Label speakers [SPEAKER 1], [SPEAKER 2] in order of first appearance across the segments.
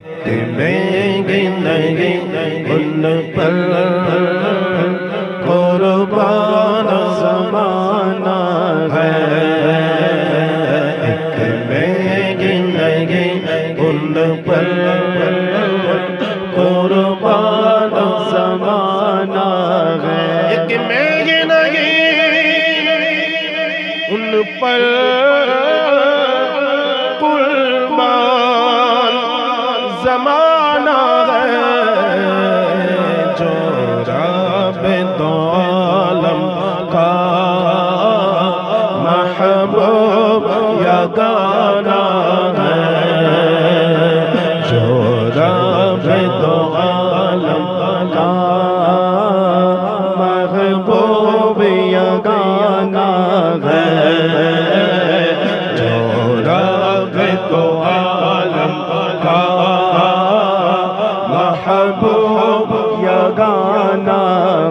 [SPEAKER 1] نہیں ان پر قربان زمانہ ہے، ایک میں نہیں ان پر قربان زمانہ ہے، ایک میں نہیں ان پر قربان زمانہ ہے، جو رب دو عالم کا محبوب یگانہ ہے، جو رب دو عالم کا محبوب یگانہ ہے، جو رب دو عالم کا محبوب یگانہ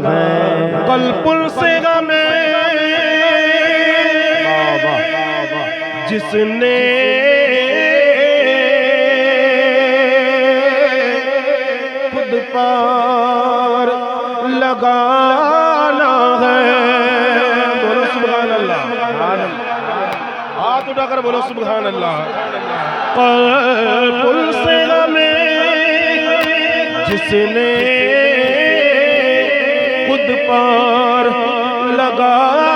[SPEAKER 1] ہے، قلب سے ہمیں جس نے خود پار لگانا ہے، بولو سبحان اللہ، ہاتھ اٹھا کر بولو سبحان اللہ، قلب سے ہمیں جس نے خود پار